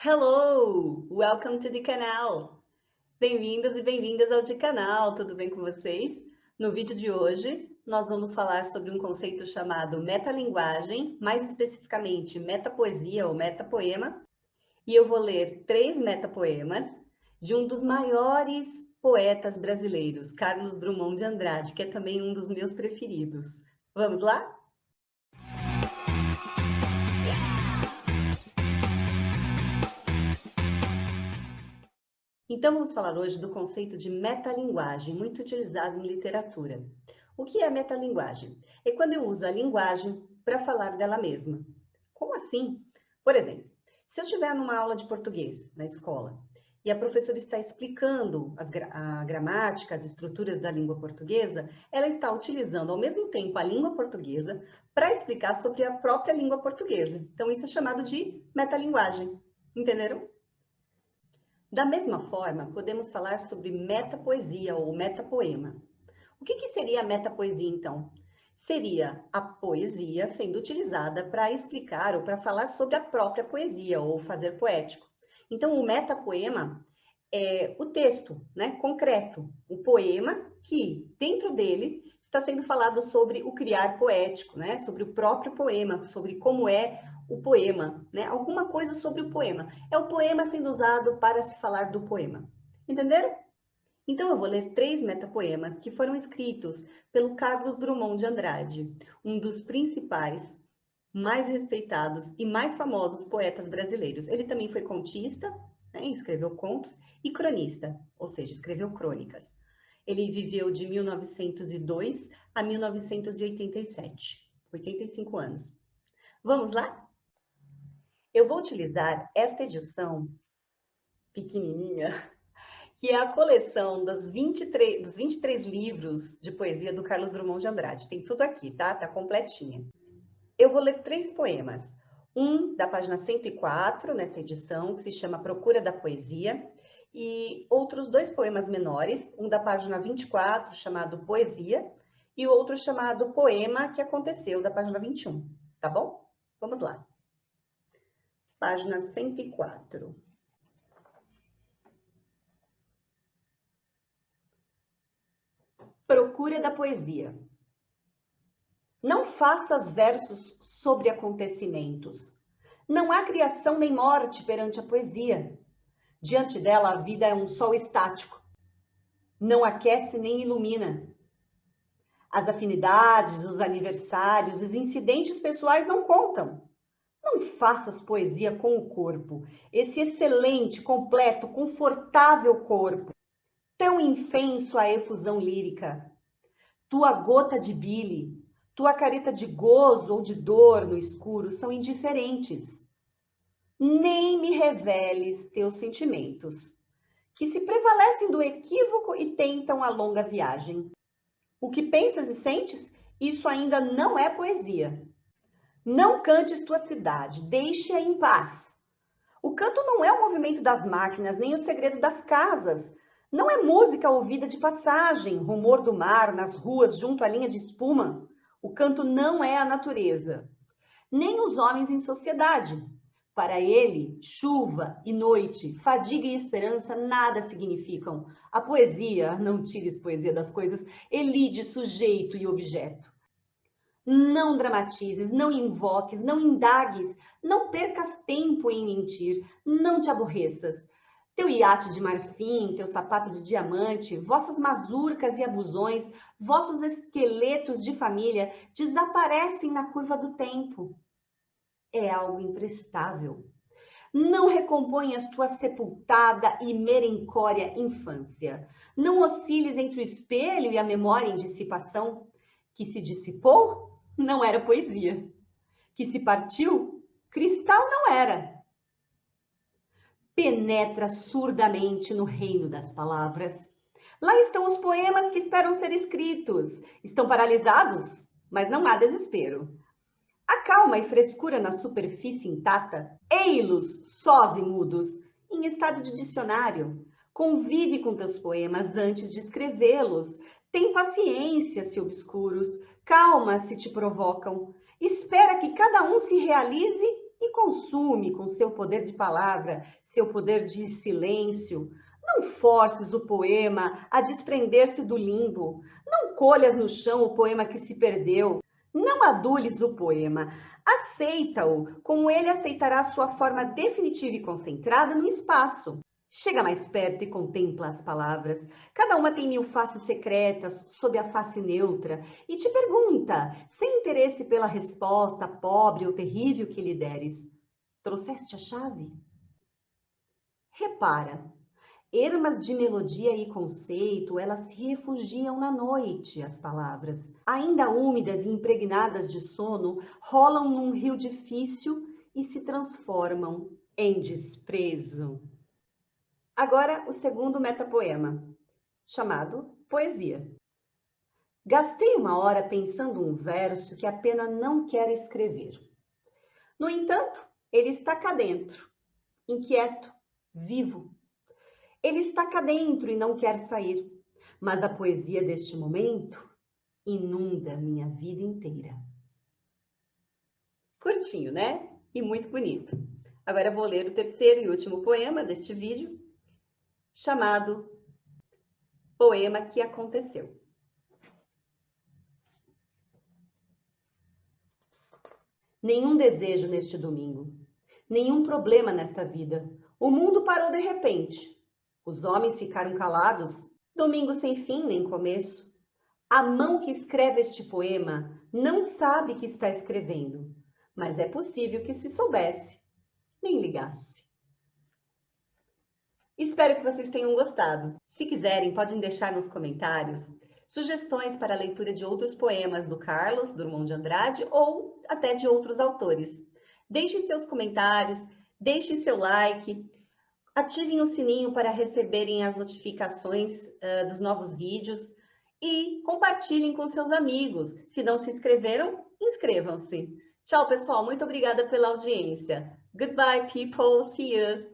Hello! Welcome to the canal! Bem-vindos e bem-vindas ao de canal, tudo bem com vocês? No vídeo de hoje, nós vamos falar sobre um conceito chamado metalinguagem, mais especificamente metapoesia ou metapoema, e eu vou ler 3 metapoemas de um dos maiores poetas brasileiros, Carlos Drummond de Andrade, que é também um dos meus preferidos. Vamos lá? Então, vamos falar hoje do conceito de metalinguagem, muito utilizado em literatura. O que é metalinguagem? É quando eu uso a linguagem para falar dela mesma. Como assim? Por exemplo, se eu estiver numa aula de português na escola e a professora está explicando a gramática, as estruturas da língua portuguesa, ela está utilizando ao mesmo tempo a língua portuguesa para explicar sobre a própria língua portuguesa. Então, isso é chamado de metalinguagem. Entenderam? Da mesma forma, podemos falar sobre metapoesia ou metapoema. O que seria a metapoesia, então? Seria a poesia sendo utilizada para explicar ou para falar sobre a própria poesia ou fazer poético. Então, o metapoema é o texto, né, concreto, o poema que, dentro dele, está sendo falado sobre o criar poético, né, sobre o próprio poema, sobre como é o poema, né, alguma coisa sobre o poema. É o poema sendo usado para se falar do poema. Entenderam? Então, eu vou ler 3 metapoemas que foram escritos pelo Carlos Drummond de Andrade, um dos principais, mais respeitados e mais famosos poetas brasileiros. Ele também foi contista, né, escreveu contos, e cronista, ou seja, escreveu crônicas. Ele viveu de 1902 a 1987, 85 anos. Vamos lá? Eu vou utilizar esta edição pequenininha, que é a coleção dos 23 livros de poesia do Carlos Drummond de Andrade. Tem tudo aqui, tá? Tá completinha. Eu vou ler 3 poemas. Um da página 104, nessa edição, que se chama Procura da Poesia, e outros 2 poemas menores, um da página 24, chamado Poesia, e o outro chamado Poema que Aconteceu, da página 21, tá bom? Vamos lá. Página 104. Procura da Poesia. Não faças versos sobre acontecimentos. Não há criação nem morte perante a poesia. Diante dela, a vida é um sol estático. Não aquece nem ilumina. As afinidades, os aniversários, os incidentes pessoais não contam. Não faças poesia com o corpo, esse excelente, completo, confortável corpo, tão infenso à efusão lírica. Tua gota de bile, tua careta de gozo ou de dor no escuro são indiferentes. Nem me reveles teus sentimentos, que se prevalecem do equívoco e tentam a longa viagem. O que pensas e sentes, isso ainda não é poesia. Não cantes tua cidade, deixe-a em paz. O canto não é o movimento das máquinas, nem o segredo das casas. Não é música ouvida de passagem, rumor do mar nas ruas junto à linha de espuma. O canto não é a natureza, nem os homens em sociedade. Para ele, chuva e noite, fadiga e esperança nada significam. A poesia, não tires poesia das coisas, elide sujeito e objeto. Não dramatizes, não invoques, não indagues, não percas tempo em mentir, não te aborreças. Teu iate de marfim, teu sapato de diamante, vossas mazurcas e abusões, vossos esqueletos de família desaparecem na curva do tempo. É algo imprestável. Não recomponhas tua sepultada e merencória infância. Não osciles entre o espelho e a memória em dissipação. Que se dissipou, não era poesia. Que se partiu, cristal não era. Penetra surdamente no reino das palavras. Lá estão os poemas que esperam ser escritos. Estão paralisados, mas não há desespero. A calma e frescura na superfície intacta, ei-los sós e mudos, em estado de dicionário. Convive com teus poemas antes de escrevê-los. Tem paciência se obscuros, calma se te provocam. Espera que cada um se realize Me consume com seu poder de palavra, seu poder de silêncio. Não forces o poema a desprender-se do limbo. Não colhas no chão o poema que se perdeu. Não adules o poema. Aceita-o, como ele aceitará sua forma definitiva e concentrada no espaço. Chega mais perto e contempla as palavras. Cada uma tem 1000 faces secretas sob a face neutra e te pergunta, sem interesse pela resposta pobre ou terrível que lhe deres: trouxeste a chave? Repara, ermas de melodia e conceito, elas se refugiam na noite, as palavras. Ainda úmidas e impregnadas de sono, rolam num rio difícil e se transformam em desprezo. Agora, o segundo metapoema, chamado Poesia. Gastei 1 hora pensando um verso que a pena não quer escrever. No entanto, ele está cá dentro, inquieto, vivo. Ele está cá dentro e não quer sair, mas a poesia deste momento inunda minha vida inteira. Curtinho, né? E muito bonito. Agora eu vou ler o terceiro e último poema deste vídeo, chamado Poema que Aconteceu. Nenhum desejo neste domingo, nenhum problema nesta vida. O mundo parou de repente. Os homens ficaram calados, domingo sem fim nem começo. A mão que escreve este poema não sabe que está escrevendo, mas é possível que se soubesse, nem ligasse. Espero que vocês tenham gostado. Se quiserem, podem deixar nos comentários sugestões para a leitura de outros poemas do Carlos Drummond de Andrade ou até de outros autores. Deixem seus comentários, deixem seu like, ativem o sininho para receberem as notificações dos novos vídeos e compartilhem com seus amigos. Se não se inscreveram, inscrevam-se. Tchau, pessoal. Muito obrigada pela audiência. Goodbye, people. See you.